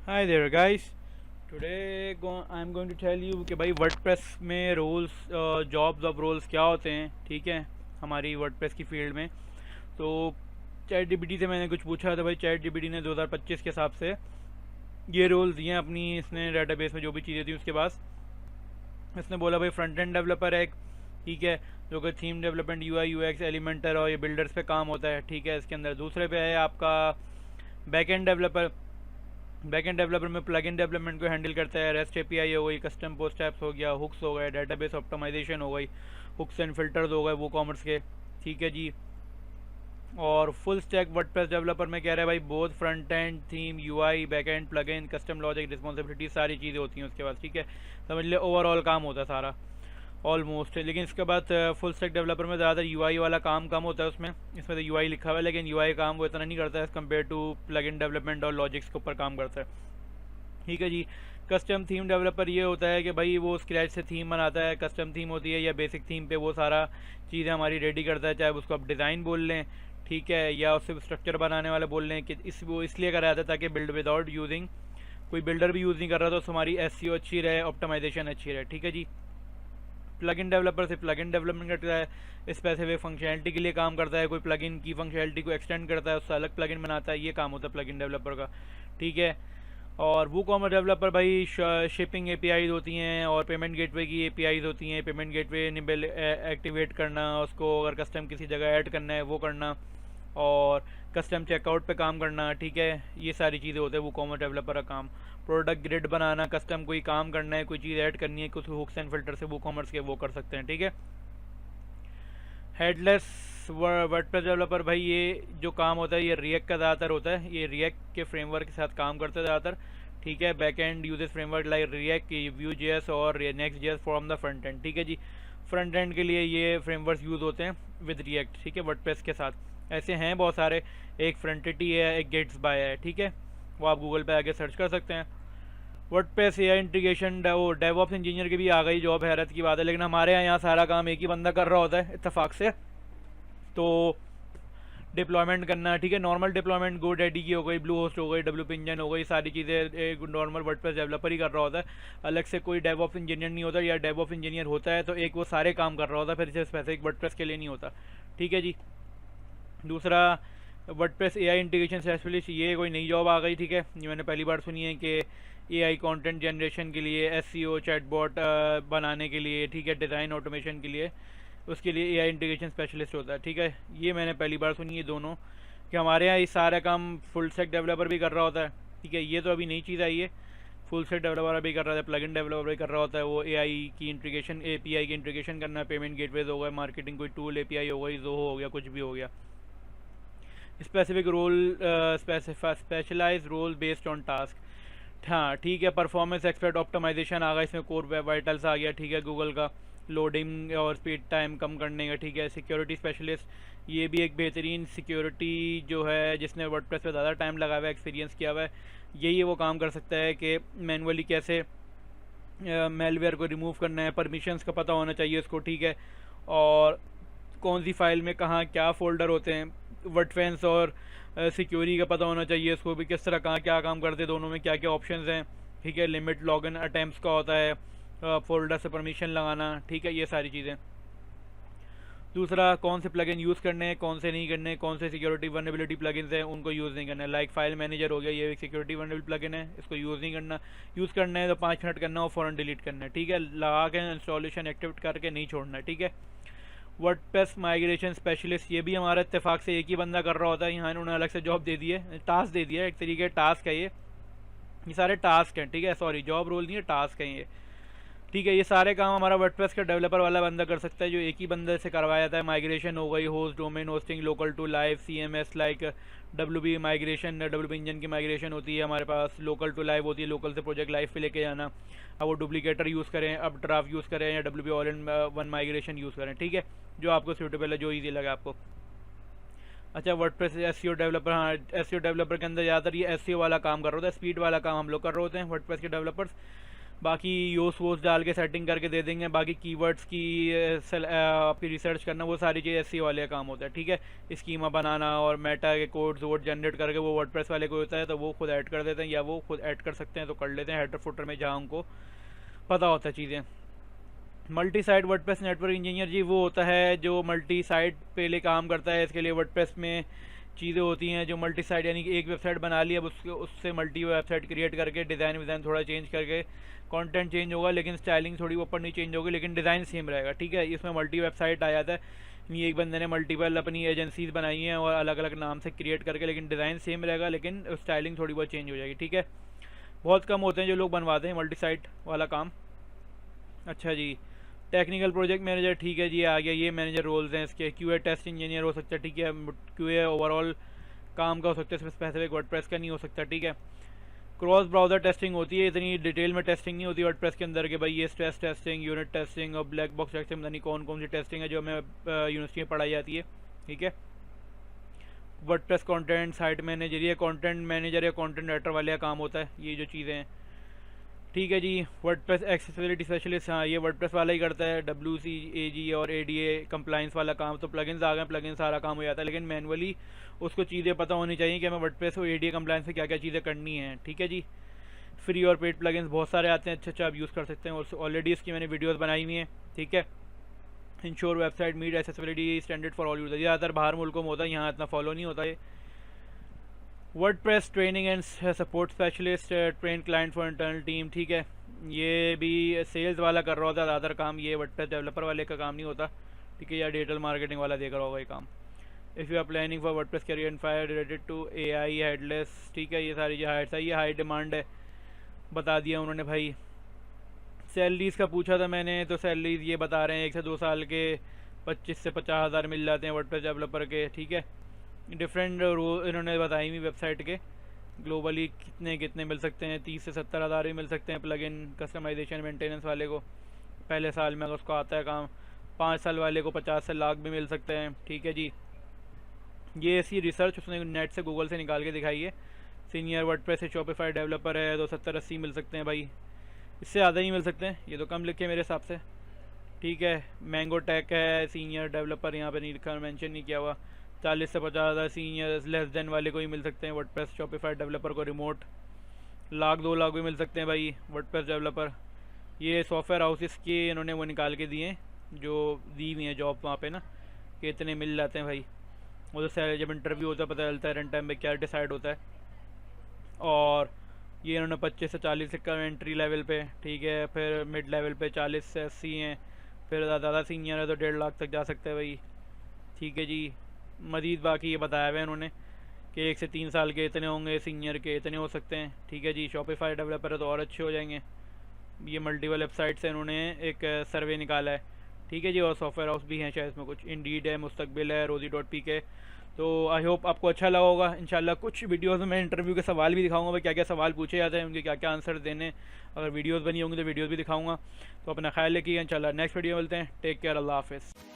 Hi there guys. I'm going to tell you कि भाई WordPress में रोल्स जॉब्स ऑफ रोल्स क्या होते हैं, ठीक है, हमारी वर्डप्रेस की फील्ड में। तो चैट जीपीटी से मैंने कुछ पूछा था भाई, चैट जीपीटी ने 2025 के हिसाब से ये रोल्स दिए हैं अपनी इसने डेटाबेस में जो भी चीज़ें थी उसके पास। इसने बोला भाई फ्रंट एंड डेवलपर है एक, ठीक है, जो कि theme development UI UX Elementor और ये बिल्डर्स पे काम होता है, ठीक है। इसके अंदर दूसरे पे है आपका back end developer. Backend developer में प्लगइन डेवलपमेंट को हैंडल करता है, रेस्ट एपीआई हो गई, कस्टम पोस्ट ऐप्स हो गया, हुक्स हो गए, डेटाबेस ऑप्टिमाइजेशन हो गई, हुक्स एंड फिल्टर्स हो गए वो कॉमर्स के, ठीक है जी। और फुल स्टैक वर्डप्रेस डेवलपर में कह रहा है भाई both front end theme UI backend plugin custom logic responsibility सारी चीज़ें होती हैं उसके बाद, ठीक है। समझ ले ओवरऑल काम होता है सारा ऑलमोस्ट। लेकिन इसके बाद फुल स्टैक डेवलपर में ज़्यादा यूआई वाला काम कम होता है उसमें, इसमें तो यूआई लिखा हुआ है लेकिन यूआई काम वो इतना नहीं करता है as compare to plugin development और लॉजिक्स के ऊपर काम करता है, ठीक है जी। कस्टम थीम डेवलपर ये होता है कि भाई वो स्क्रैच से थीम बनाता है, कस्टम थीम होती है या बेसिक थीम पे वो सारा चीज़ें हमारी रेडी करता है, चाहे उसको आप डिज़ाइन बोल लें, ठीक है, या उससे स्ट्रक्चर बनाने वाले बोल लें कि वो इसलिए कराया था ताकि बिल्ड विदाउट यूजिंग, कोई बिल्डर भी यूज़ नहीं कर रहा तो हमारी एसईओ अच्छी रहे, ऑप्टिमाइजेशन अच्छी रहे, ठीक है जी। प्लगइन डेवलपर से प्लगइन डेवलपमेंट करता है, स्पेसिफिक फंक्शनैलिटी के लिए काम करता है, कोई प्लगइन की फंक्शनैलिटी को एक्सटेंड करता है, उससे अलग प्लगइन बनाता है, ये काम होता है प्लगइन डेवलपर का, ठीक है। और वूकॉमर्स डेवलपर भाई शिपिंग एपीआईज होती हैं और पेमेंट गेटवे की एपीआईज होती हैं, पेमेंट गेटवे इनेबल एक्टिवेट करना, उसको अगर कस्टम किसी जगह ऐड करना है वो करना, और कस्टम चेकआउट पे काम करना, ठीक है, ये सारी चीज़ें होते हैं वूकॉमर्स डेवलपर का काम। प्रोडक्ट ग्रिड बनाना, कस्टम कोई काम करना है, कोई चीज़ ऐड करनी है, कुछ हुक्स एंड फिल्टर से वूकॉमर्स के वो कर सकते हैं, ठीक है। हेडलेस वर्डप्रेस डेवलपर भाई ये जो काम होता है ये रिएक्ट का ज़्यादातर होता है, ये रिएक्ट के फ्रेमवर्क के साथ काम करता है ज़्यादातर, ठीक है। Back end uses framework like React, Vue JS और next JS from the front end, ठीक है जी। फ्रंट एंड के लिए ये फ्रेमवर्क यूज़ होते हैं विद रिएक्ट, ठीक है, वर्डप्रेस के साथ। ऐसे हैं बहुत सारे, एक फ्रंटिटी है, एक गेट्स बाय है, ठीक है, वो आप गूगल पे आके सर्च कर सकते हैं। वर्डप्रेस एआई इंटीग्रेशन वो डेवऑप्स इंजीनियर की भी आ गई जॉब, हैरत की बात है, लेकिन हमारे यहाँ सारा काम एक ही बंदा कर रहा होता है इत्तेफाक से। तो डिप्लॉयमेंट करना, ठीक है, नॉर्मल डिप्लॉयमेंट गोडैडी की हो गई, ब्लू होस्ट हो गई, डब्ल्यू इंजन हो गई, सारी चीज़ें एक नॉर्मल वर्डप्रेस डेवलपर ही कर रहा होता है, अलग से कोई डेवऑप्स इंजीनियर नहीं होता, या डेवऑप्स इंजीनियर होता है तो एक वो सारे काम कर रहा होता है, फिर इसे स्पेसिफिक वर्डप्रेस के लिए नहीं होता, ठीक है जी। दूसरा वर्डप्रेस एआई इंटीग्रेशन स्पेशलिस्ट, ये कोई नई जॉब आ गई, ठीक है, ये मैंने पहली बार सुनी है कि एआई कंटेंट जनरेशन के लिए, एसईओ चैटबॉट बनाने के लिए, ठीक है, डिज़ाइन ऑटोमेशन के लिए, उसके लिए एआई इंटीग्रेशन स्पेशलिस्ट होता है, ठीक है। ये मैंने पहली बार सुनी है दोनों, कि हमारे यहाँ ये सारा काम फुल स्टैक डेवलपर भी कर रहा होता है, ठीक है, ये तो अभी नई चीज़ आई है। फुल स्टैक डेवलपर भी कर रहा था, प्लगइन डेवलपर भी कर रहा होता है, वो एआई की इंटीग्रेशन, एपीआई की इंटीग्रेशन करना, पेमेंट गेटवेज हो गए, मार्केटिंग कोई टूल एपीआई हो गई, जो हो गया, कुछ भी हो गया। Specific role specialise role based on task, हाँ ठीक है। परफॉर्मेंस एक्सपर्ट ऑप्टिमाइजेशन आ गया इसमें, कोर वेब वाइटल्स आ गया, ठीक है, गूगल का लोडिंग और स्पीड टाइम कम करने का, ठीक है। सिक्योरिटी स्पेशलिस्ट, ये भी एक बेहतरीन सिक्योरिटी जो है जिसने वर्डप्रेस पे ज़्यादा टाइम लगाया हुआ है, एक्सपीरियंस किया हुआ है, यही वो काम कर सकता है कि मैनुअली कैसे मेलवेयर को रिमूव करना है, परमिशंस का पता होना चाहिए उसको, ठीक है, और कौन सी फाइल में कहाँ क्या फ़ोल्डर होते हैं, वर्डफेंस और सिक्योरिटी का पता होना चाहिए उसको भी, किस तरह कहाँ क्या काम करते हैं, दोनों में क्या क्या ऑप्शंस हैं, ठीक है। लिमिट लॉगिन अटैम्प्ट्स का होता है, फ़ोल्डर से परमिशन लगाना, ठीक है, ये सारी चीज़ें। दूसरा कौन से प्लगइन यूज़ करने हैं, कौन से नहीं करने, कौन से सिक्योरिटी वनरेबिलिटी प्लगइन्स हैं उनको यूज़ नहीं करना है, लाइक फाइल मैनेजर हो गया, ये एक सिक्योरिटी वनरेबल प्लगइन है, इसको यूज़ नहीं करना, यूज़ करना है तो 5 मिनट करना और फ़ौरन डिलीट करना है, ठीक है, लगा के इंस्टॉलेशन एक्टिवेट करके नहीं छोड़ना है, ठीक है। वर्डप्रेस माइग्रेशन स्पेशलिस्ट, ये भी हमारा इत्तेफाक से एक ही बंदा कर रहा होता है, यहाँ इन्होंने अलग से जॉब दे दी है, टास्क दे दिया है, एक तरीके का टास्क है ये सारे टास्क हैं, ठीक है, सॉरी जॉब रोल नहीं है, टास्क हैं ये, ठीक है। ये सारे काम हमारा वर्डप्रेस का डेवलपर वाला बंदा कर सकता है जो एक ही बंदे से करवाया जाता है। माइग्रेशन हो गई, host domain hosting local to live, CMS like WB migration, WB engine की माइग्रेशन होती है हमारे पास, लोकल टू लाइव होती है, लोकल से प्रोजेक्ट लाइव पे लेके जाना, अब वो डुप्लीकेटर यूज़ करें, अब ड्राफ्ट यूज़ करें, या WB all in one migration use करें, ठीक है, जो आपको सूटेबल है, जो ईजी लगे आपको। अच्छा वर्डप्रेस एसईओ डेवलपर, हाँ एसईओ डेवलपर के अंदर ज़्यादातर ये एसईओ वाला काम कर रहा होता है, स्पीड वाला काम हम लोग कर रहे होते हैं वर्डप्रेस के डेवलपर्स। बाकी यूस वोस डाल के सेटिंग करके दे देंगे। बाकी कीवर्ड्स की आपकी रिसर्च करना, वो सारी चीज़ एसईओ वाले का काम होता है, ठीक है। स्कीमा बनाना और मेटा के कोड्स वोड जनरेट करके वो वर्डप्रेस वाले को होता है, तो वो खुद ऐड कर देते हैं, या वो खुद ऐड कर सकते हैं तो कर लेते हैं हेडर फुटर में, जहाँ उनको पता होता है चीज़ें। Multi site WordPress network engineer जी वो होता है जो मल्टी साइट पे लिए काम करता है। इसके लिए वर्डप्रेस में चीज़ें होती हैं जो मल्टी साइट, यानी कि एक वेबसाइट बना ली, अब उससे मल्टी वेबसाइट क्रिएट करके डिज़ाइन विज़ाइन थोड़ा चेंज करके, कंटेंट चेंज होगा लेकिन स्टाइलिंग थोड़ी ऊपर नहीं चेंज होगी, लेकिन डिज़ाइन सेम रहेगा, ठीक है। इसमें मल्टी वेबसाइट आ जाता है। ये एक बंदे ने मल्टीपल अपनी एजेंसीज बनाई हैं और अलग अलग नाम से क्रिएट करके, लेकिन डिज़ाइन सेम रहेगा, लेकिन स्टाइलिंग थोड़ी बहुत चेंज हो जाएगी, ठीक है। बहुत कम होते हैं जो लोग बनवाते हैं मल्टी साइट वाला काम। अच्छा जी, टेक्निकल प्रोजेक्ट मैनेजर, ठीक है जी, आ गया। ये मैनेजर रोल्स हैं इसके। क्यूए टेस्ट इंजीनियर हो सकता है, ठीक है। क्यूए ओवरऑल काम का हो सकता है, स्पेसिफिक वर्डप्रेस का नहीं हो सकता, ठीक है। क्रॉस ब्राउज़र टेस्टिंग होती है, इतनी डिटेल में टेस्टिंग नहीं होती वर्डप्रेस के अंदर कि भाई ये स्ट्रेस टेस्टिंग, यूनिट टेस्टिंग और ब्लैक बॉक्स टेस्टिंग, पता नहीं कौन कौन सी टेस्टिंग है जो हमें यूनिवर्सिटी में पढ़ाई जाती है, ठीक है। वर्डप्रेस कंटेंट साइट मैनेजर, ये कंटेंट मैनेजर या कंटेंट राइटर वाले का काम होता है, ये जो चीज़ें हैं, ठीक है जी। वर्डप्रेस एक्सेसिबिलिटी स्पेशलिस्ट, हाँ ये वर्डप्रेस वाला ही करता है। WCAG और ADA कंप्लाइंस वाला काम, तो प्लगइन्स आ गए, प्लगइन सारा काम हो जाता है, लेकिन मैनुअली उसको चीज़ें पता होनी चाहिए कि हमें वर्डप्रेस और ADA कंप्लाइंस में क्या क्या चीज़ें करनी हैं, ठीक है जी। फ्री और पेड प्लगइन्स बहुत सारे आते हैं, अच्छा आप यूज़ कर सकते हैं, और ऑलरेडी इसकी मैंने वीडियोज़ बनाई हुई हैं, ठीक है। Ensure website meet accessibility standard for all user, ज़्यादातर बाहर मुल्कों में होता है, यहाँ इतना फॉलो नहीं होता है। WordPress training and support specialist, train client for internal team, ठीक है। ये भी सेल्स वाला कर रहा होता है ज़्यादातर काम, ये वर्डप्रेस डेवलपर वाले का काम नहीं होता, ठीक है, या डिजिटल मार्केटिंग वाला देख रहा होगा ये काम। If you are planning for WordPress career and fire related to AI headless, ठीक है, ये सारी जो हाइट्स है, ये हाई डिमांड है, बता दिया उन्होंने भाई। सैलरीज़ का पूछा था मैंने, तो सैलरीज़ ये बता रहे हैं 1 से 2 साल के 25 से 50 हज़ार मिल जाते हैं वर्डप्रेस डेवलपर के, ठीक है। डिफरेंट रोल इन्होंने बताई हुई वेबसाइट के, ग्लोबली कितने कितने मिल सकते हैं, 30 से 70 हज़ार भी मिल सकते हैं प्लगइन कस्टमाइजेशन मेंटेनेंस वाले को पहले साल में, अगर उसको आता है काम। 5 साल वाले को 50 से लाख भी मिल सकते हैं, ठीक है जी। ये ऐसी रिसर्च उसने नेट से, गूगल से निकाल के दिखाई है। सीनियर वर्डप्रेस से शॉपिफाई डेवलपर है तो 70-80 मिल सकते हैं भाई, इससे ज़्यादा ही मिल सकते हैं, ये तो कम लिखे मेरे हिसाब से, ठीक है। मैंगो टेक है सीनियर डेवलपर, यहाँ पे नहीं लिखा, मेंशन नहीं किया हुआ, 40 से 50 हज़ार सीनियर लेस देन वाले को ही मिल सकते हैं वर्डप्रेस शॉपिफाई डेवलपर को, रिमोट 1-2 लाख भी मिल सकते हैं भाई वर्डप्रेस डेवलपर। ये सॉफ्टवेयर हाउसेस के इन्होंने वो निकाल के दिए हैं जो दी हुई हैं जॉब वहाँ पे ना, कि इतने मिल जाते हैं भाई। वो तो जब इंटरव्यू होता है पता चलता है रन टाइम में क्या डिसाइड होता है। और ये इन्होंने 25 से 40 का एंट्री लेवल पे, ठीक है, फिर मिड लेवल पे 40 से 80 हैं, फिर ज़्यादा सीनियर है तो 1.5 लाख तक जा सकते हैं भाई, ठीक है जी। मज़ीद बाकी ये बताया हुआ है इन्होंने कि 1 से 3 साल के इतने होंगे, सीनियर के इतने हो सकते हैं, ठीक है जी। शॉपिफाई डेवलपर है तो और अच्छे हो जाएंगे। ये मल्टीपल वेबसाइट से इन्होंने एक सर्वे निकाला है, ठीक है जी। और सॉफ्टवेयर हाउस भी हैं शायद इसमें कुछ, इंडीड है, मुस्तकबिल है, rosie.pk। तो आई होप आपको अच्छा लगा होगा। इंशाल्लाह कुछ वीडियोस में मैं इंटरव्यू के सवाल भी दिखाऊंगा, भाई क्या क्या सवाल पूछे जाते हैं, उनके क्या क्या आंसर देने, अगर वीडियोस बनी होंगी तो वीडियोस भी दिखाऊंगा। तो अपना ख्याल रखिएगा, इंशाल्लाह नेक्स्ट वीडियो मिलते हैं। टेक केयर, अल्लाह हाफिज़।